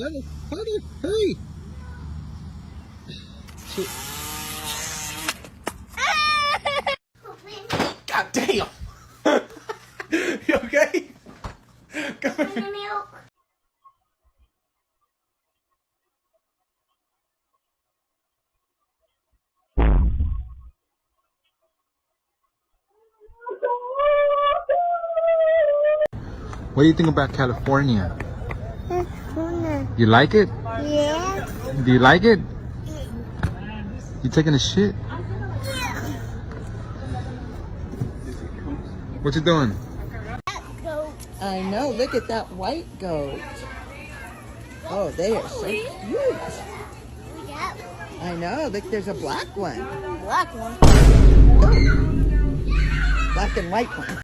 Honey, hurry. God damn. You okay? Come here. Milk. What do you think about California? You like it? Yeah. Do you like it? You taking a shit? What you doing? I know. Look at that white goat. Oh, they are so cute. I know. Look, there's a black one. Black one. Black and white one.